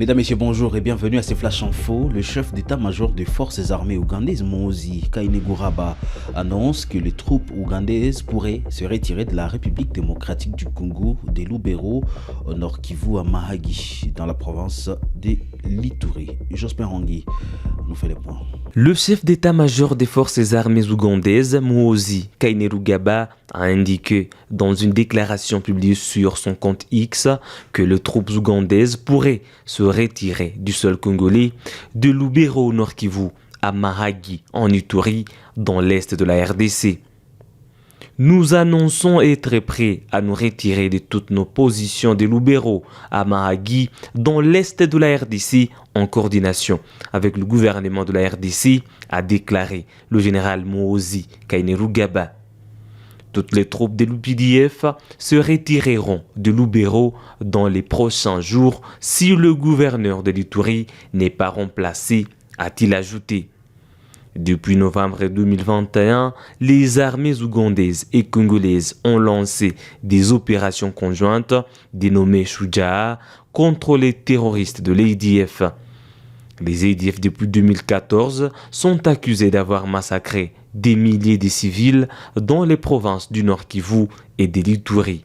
Mesdames, Messieurs, bonjour et bienvenue à ces Flash Info. Le chef d'état-major des forces armées ougandaises, Muhoozi Kainerugaba, annonce que les troupes ougandaises pourraient se retirer de la République démocratique du Congo, des Lubero, au nord Kivu, à Mahagi, dans la province de l'Ituri. Jospin Rangui nous fait les points. Le chef d'état-major des forces armées ougandaises, Muhoozi Kainerugaba, a indiqué dans une déclaration publiée sur son compte X que les troupes ougandaises pourraient se retirer du sol congolais de Lubero au Nord Kivu à Mahagi en Ituri dans l'est de la RDC. Nous annonçons être prêts à nous retirer de toutes nos positions de Lubero à Mahagi dans l'est de la RDC en coordination avec le gouvernement de la RDC, a déclaré le général Muhoozi Kainerugaba. Toutes les troupes de l'UPDF se retireront de Lubero dans les prochains jours si le gouverneur de l'Ituri n'est pas remplacé, a-t-il ajouté. Depuis novembre 2021, les armées ougandaises et congolaises ont lancé des opérations conjointes dénommées Shujaa contre les terroristes de l'ADF. Les ADF depuis 2014 sont accusés d'avoir massacré des milliers de civils dans les provinces du Nord Kivu et de l'Ituri.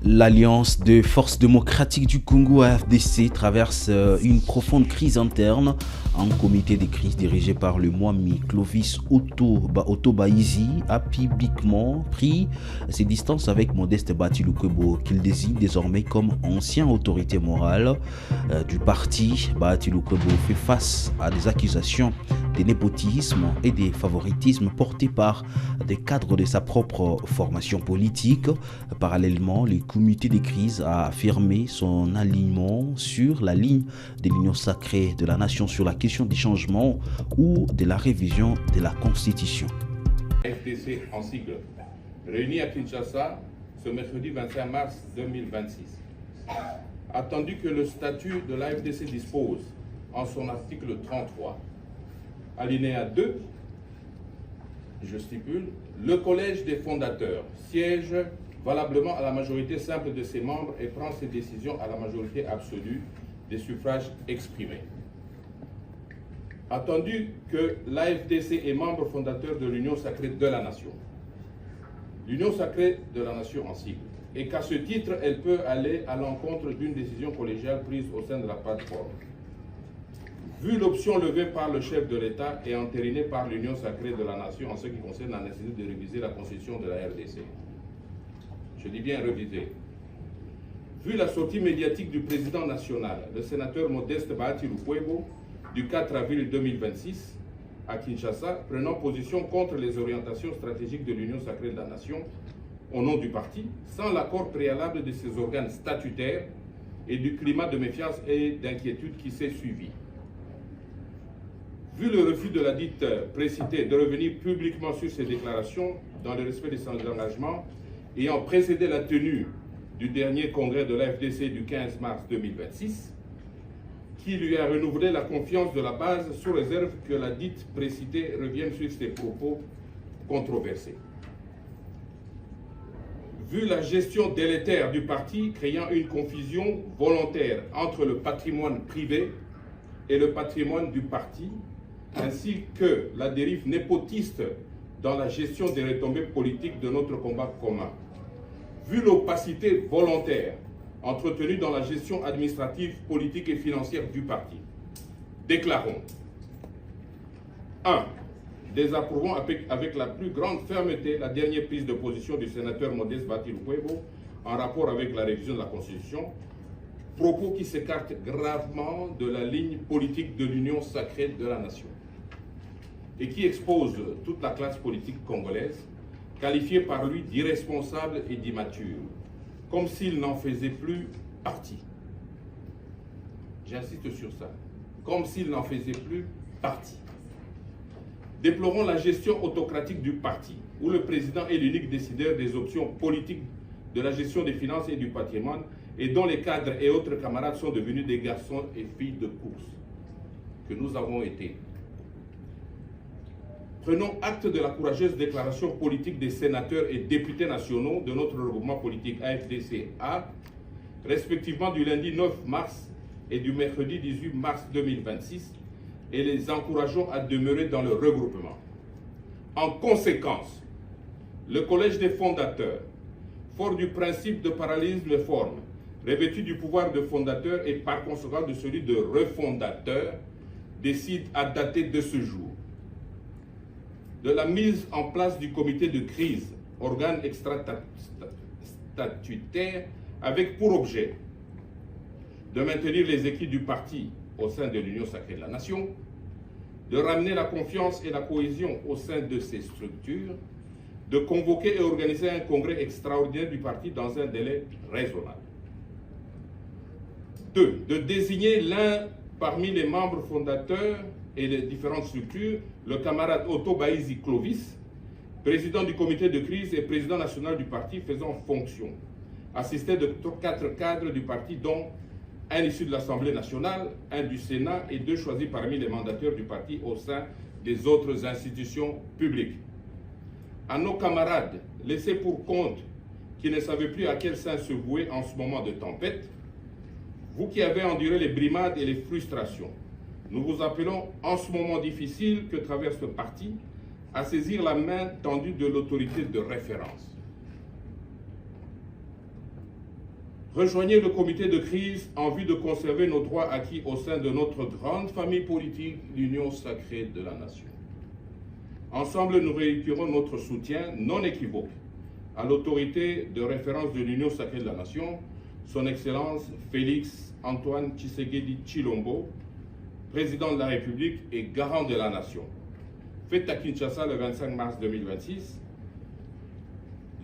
L'Alliance des forces démocratiques du Congo, AFDC, traverse une profonde crise interne. Un comité de crise dirigé par le Mwami Clovis Otobaïzi a publiquement pris ses distances avec Modeste Batiloukwebo, qu'il désigne désormais comme ancienne autorité morale du parti. Batiloukwebo fait face à des accusations de népotisme et de favoritisme portés par des cadres de sa propre formation politique. Parallèlement, le comité de crise a affirmé son alignement sur la ligne de l'Union sacrée de la nation sur la question des changements ou de la révision de la Constitution. FDC en sigle, réuni à Kinshasa ce mercredi 25 mars 2026. Attendu que le statut de l'AFDC dispose, en son article 33, alinéa 2, je stipule, le collège des fondateurs siège valablement à la majorité simple de ses membres et prend ses décisions à la majorité absolue des suffrages exprimés. Attendu que l'AFDC est membre fondateur de l'Union sacrée de la nation, l'Union sacrée de la nation en sigle, et qu'à ce titre, elle peut aller à l'encontre d'une décision collégiale prise au sein de la plateforme. Vu l'option levée par le chef de l'État et entérinée par l'Union sacrée de la nation en ce qui concerne la nécessité de réviser la constitution de la RDC, je dis bien réviser. Vu la sortie médiatique du président national, le sénateur Modeste Batiloukwebo, du 4 avril 2026, à Kinshasa, prenant position contre les orientations stratégiques de l'Union sacrée de la nation, au nom du parti, sans l'accord préalable de ses organes statutaires et du climat de méfiance et d'inquiétude qui s'est suivi. Vu le refus de la dite précitée de revenir publiquement sur ses déclarations dans le respect de ses engagements ayant précédé la tenue du dernier congrès de l'AFDC du 15 mars 2026, qui lui a renouvelé la confiance de la base sous réserve que la dite précitée revienne sur ses propos controversés. Vu la gestion délétère du parti créant une confusion volontaire entre le patrimoine privé et le patrimoine du parti, ainsi que la dérive népotiste dans la gestion des retombées politiques de notre combat commun. Vu l'opacité volontaire entretenue dans la gestion administrative, politique et financière du parti, déclarons 1. Désapprouvons avec la plus grande fermeté la dernière prise de position du sénateur Modeste Batiloukwebo en rapport avec la révision de la Constitution, propos qui s'écartent gravement de la ligne politique de l'Union sacrée de la nation et qui expose toute la classe politique congolaise, qualifiée par lui d'irresponsable et d'immature, comme s'il n'en faisait plus partie. J'insiste sur ça, comme s'il n'en faisait plus partie. Déplorons la gestion autocratique du parti, où le président est l'unique décideur des options politiques de la gestion des finances et du patrimoine, et dont les cadres et autres camarades sont devenus des garçons et filles de course, que nous avons été. Prenons acte de la courageuse déclaration politique des sénateurs et députés nationaux de notre regroupement politique AFDC-A, respectivement du lundi 9 mars et du mercredi 18 mars 2026 et les encourageons à demeurer dans le regroupement. En conséquence, le Collège des fondateurs, fort du principe de parallélisme de forme, revêtu du pouvoir de fondateur et par conséquent de celui de refondateur, décide à dater de ce jour de la mise en place du comité de crise, organe extra-statutaire, avec pour objet de maintenir les équipes du parti au sein de l'Union sacrée de la Nation, de ramener la confiance et la cohésion au sein de ces structures, de convoquer et organiser un congrès extraordinaire du parti dans un délai raisonnable. 2. De désigner l'un parmi les membres fondateurs et les différentes structures, le camarade Otto Baïzi Clovis, président du comité de crise et président national du parti faisant fonction, assisté de 4 cadres du parti, dont un issu de l'Assemblée nationale, un du Sénat et 2 choisis parmi les mandataires du parti au sein des autres institutions publiques. À nos camarades laissés pour compte qui ne savaient plus à quel sein se vouer en ce moment de tempête, vous qui avez enduré les brimades et les frustrations, nous vous appelons en ce moment difficile que traverse le parti à saisir la main tendue de l'autorité de référence. Rejoignez le comité de crise en vue de conserver nos droits acquis au sein de notre grande famille politique, l'Union sacrée de la Nation. Ensemble, nous réitérons notre soutien non équivoque à l'autorité de référence de l'Union sacrée de la Nation, son Excellence Félix Antoine Tshisekedi Tshilombo, président de la République et garant de la Nation. Fait à Kinshasa le 25 mars 2026.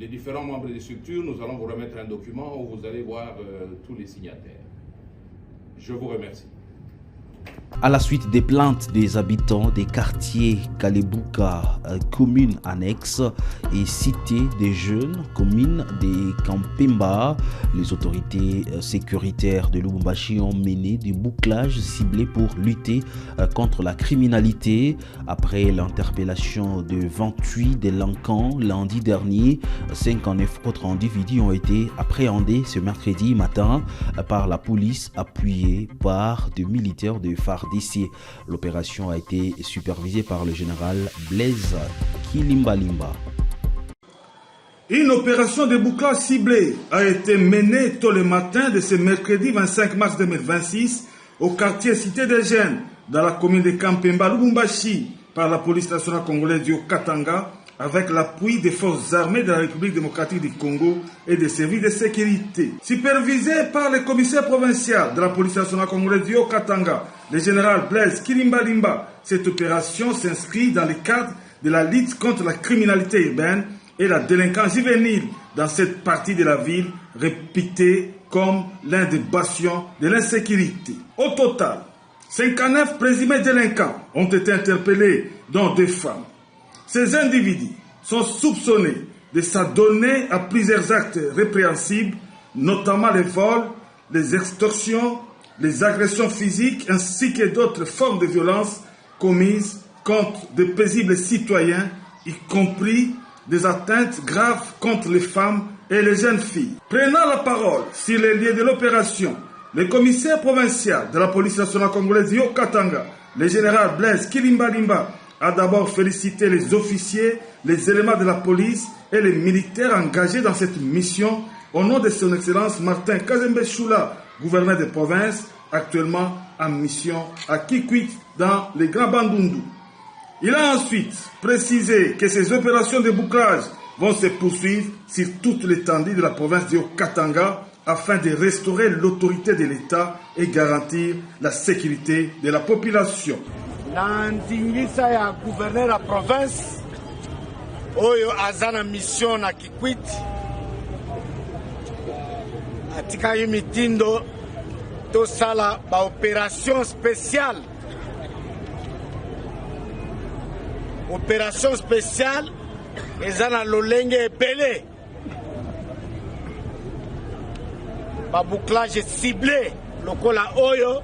Les différents membres des structures, nous allons vous remettre un document où vous allez voir tous les signataires. Je vous remercie. À la suite des plaintes des habitants des quartiers Kalebuka, commune annexe et cité des jeunes, commune des Kampemba, les autorités sécuritaires de Lubumbashi ont mené des bouclages ciblés pour lutter contre la criminalité. Après l'interpellation de 28 délinquants lundi dernier, 59 autres individus ont été appréhendés ce mercredi matin par la police appuyée par des militaires de FARDC. L'opération a été supervisée par le général Blaise Kilimbalimba. Une opération de bouclage ciblée a été menée tôt le matin de ce mercredi 25 mars 2026 au quartier Cité des Jeunes, dans la commune de Kampemba, Lubumbashi, par la police nationale congolaise du Haut-Katanga, avec l'appui des forces armées de la République démocratique du Congo et des services de sécurité. Supervisé par le commissaire provincial de la police nationale congolaise du Haut-Katanga, le général Blaise Kilimbalimba, cette opération s'inscrit dans le cadre de la lutte contre la criminalité urbaine et la délinquance juvénile dans cette partie de la ville réputée comme l'un des bastions de l'insécurité. Au total, 59 présumés délinquants ont été interpellés, dont 2 femmes. Ces individus sont soupçonnés de s'adonner à plusieurs actes répréhensibles, notamment les vols, les extorsions, les agressions physiques ainsi que d'autres formes de violence commises contre de paisibles citoyens, y compris des atteintes graves contre les femmes et les jeunes filles. Prenant la parole sur les lieux de l'opération, le commissaire provincial de la police nationale congolaise du Haut-Katanga, le général Blaise Kilimbalimba, a d'abord félicité les officiers, les éléments de la police et les militaires engagés dans cette mission au nom de son Excellence Martin Kazembe Choula, gouverneur de province, actuellement en mission à Kikwit dans les Grands Bandundu. Il a ensuite précisé que ces opérations de bouclage vont se poursuivre sur toute l'étendue de la province du Haut-Katanga afin de restaurer l'autorité de l'État et garantir la sécurité de la population. Na ndingisa ya gouverneur ya province oyo azana mission na Kikwit atika yi mitindo tosala ba opération spéciale ezana lolenge epele ba bouclage ciblé lokola oyo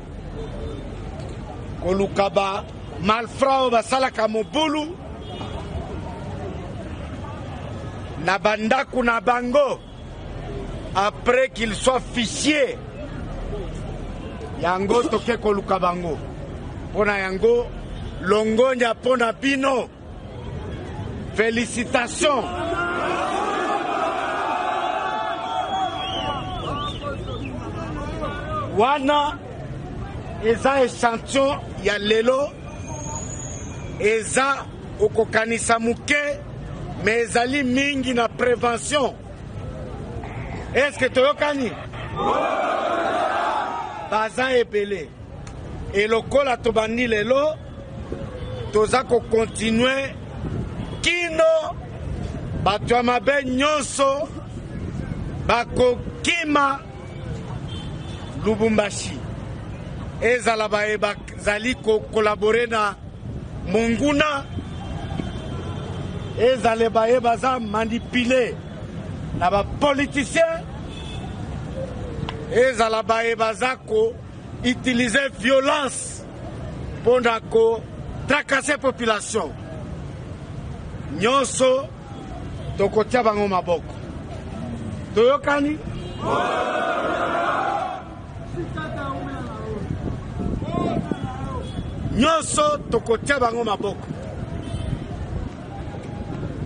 kolukaba malfrats basalaka mobulu na bandaku na bango après qu'ils soient fichiers yango toke koluka bango pona yango longonya pona bino. Félicitations. Wana eza échantillon ya lelo eza okokanisa muke mais ezali mingi na prévention. Est-ce que toyokani? Baza ebele et lokola tobandi lelo toza ko continuer kino bato ya mabe nyonso bakokima Lubumbashi. Ezala baye bazali collaborer na Monguna. Ezale baye baza manipuler na ba politiciens. Ezala baye baza ko utiliser violence pour ko tracasser population. Nyonso tokotia bango maboko. Toyokani? Nyonso tokotia bango maboko.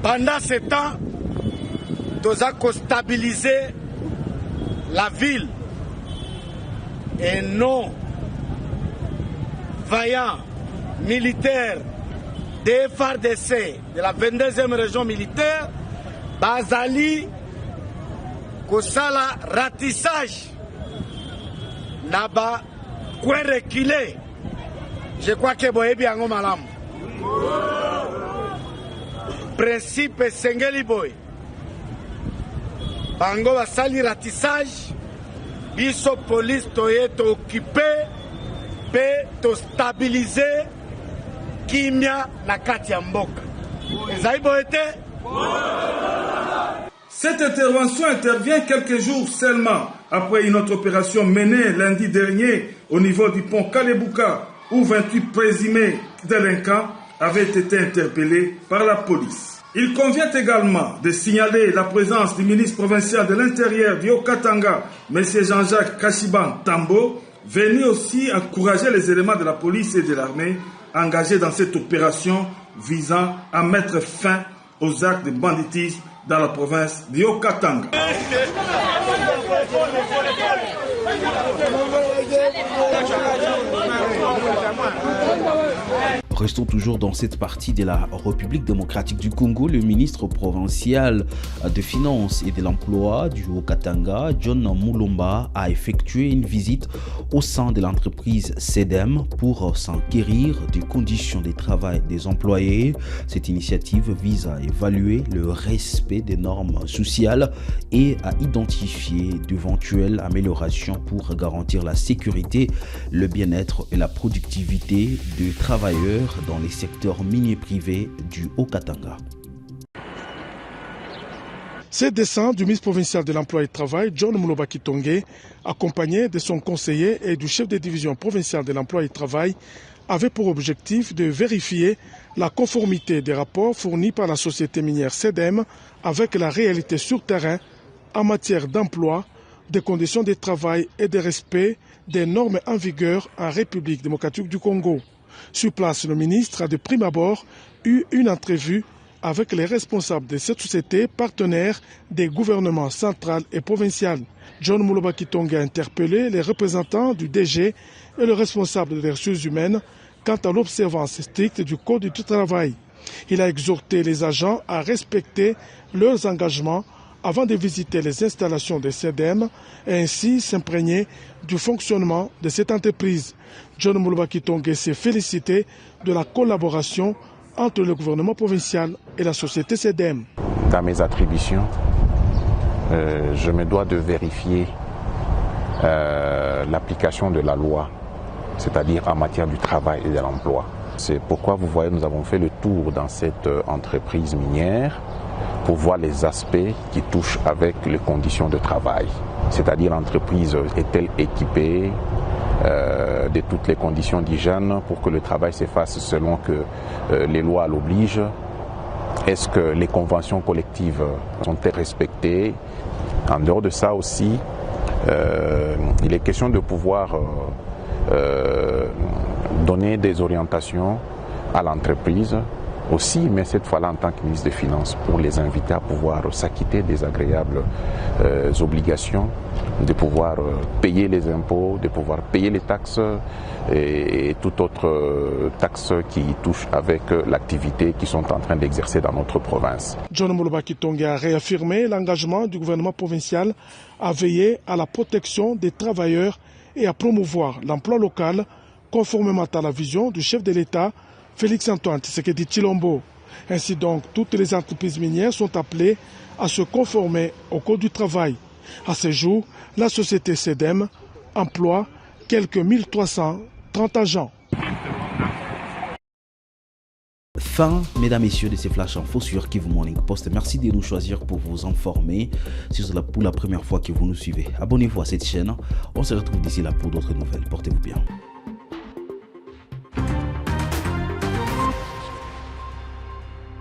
Pendant ce temps, toza ko stabiliser la ville et non vaillants militaires des FARDC de la 22e région militaire bazali kosala ratissage naba kwe reculer. Je crois que boyebi yango malamu. Principe sengeli boy. Bango basali ratissage. Biso police toye to occupé pe to stabiliser kimia na kati ya mboka. Ezali boyete? Cette intervention intervient quelques jours seulement après une autre opération menée lundi dernier au niveau du pont Kalebouka, où 28 présumés délinquants avaient été interpellés par la police. Il convient également de signaler la présence du ministre provincial de l'Intérieur du Haut-Katanga, M. Jean-Jacques Kashiban Tambo, venu aussi encourager les éléments de la police et de l'armée engagés dans cette opération visant à mettre fin aux actes de banditisme dans la province du Haut-Katanga. Restons toujours dans cette partie de la République démocratique du Congo. Le ministre provincial de Finances et de l'Emploi du Haut-Katanga, John Mulumba, a effectué une visite au sein de l'entreprise CEDEM pour s'enquérir des conditions de travail des employés. Cette initiative vise à évaluer le respect des normes sociales et à identifier d'éventuelles améliorations pour garantir la sécurité, le bien-être et la productivité des travailleurs dans les secteurs miniers privés du Haut-Katanga. Ces descendants du ministre provincial de l'Emploi et du Travail, John Mulumba Kitonge, accompagné de son conseiller et du chef de division provinciale de l'Emploi et du Travail, avaient pour objectif de vérifier la conformité des rapports fournis par la société minière CEDEM avec la réalité sur terrain en matière d'emploi, des conditions de travail et de respect des normes en vigueur en République démocratique du Congo. Sur place, le ministre a de prime abord eu une entrevue avec les responsables de cette société partenaire des gouvernements central et provincial. John Mulumba Kitonge a interpellé les représentants du DG et le responsable des ressources humaines quant à l'observance stricte du Code du travail. Il a exhorté les agents à respecter leurs engagements avant de visiter les installations de CEDEM et ainsi s'imprégner du fonctionnement de cette entreprise. John Mulumba Kitonge s'est félicité de la collaboration entre le gouvernement provincial et la société CEDEM. Dans mes attributions, je me dois de vérifier l'application de la loi, c'est-à-dire en matière du travail et de l'emploi. C'est pourquoi vous voyez, nous avons fait le tour dans cette entreprise minière pour voir les aspects qui touchent avec les conditions de travail. C'est-à-dire l'entreprise est-elle équipée de toutes les conditions d'hygiène pour que le travail se fasse selon que les lois l'obligent. Est-ce que les conventions collectives sont-elles respectées? En dehors de ça aussi, il est question de pouvoir donner des orientations à l'entreprise aussi, mais cette fois-là en tant que ministre des Finances, pour les inviter à pouvoir s'acquitter des agréables obligations, de pouvoir payer les impôts, de pouvoir payer les taxes et toute autre taxe qui touche avec l'activité qu'ils sont en train d'exercer dans notre province. John Mouloba Kitongé a réaffirmé l'engagement du gouvernement provincial à veiller à la protection des travailleurs et à promouvoir l'emploi local conformément à la vision du chef de l'État, Félix-Antoine Tshisekedi Tshilombo. Ainsi donc, toutes les entreprises minières sont appelées à se conformer au Code du travail. À ce jour, la société CEDEM emploie quelques 1330 agents. Fin, mesdames, messieurs, de ces flash infos sur Kivu Morning Post. Merci de nous choisir pour vous informer. Si c'est pour la première fois que vous nous suivez, abonnez-vous à cette chaîne. On se retrouve d'ici là pour d'autres nouvelles. Portez-vous bien.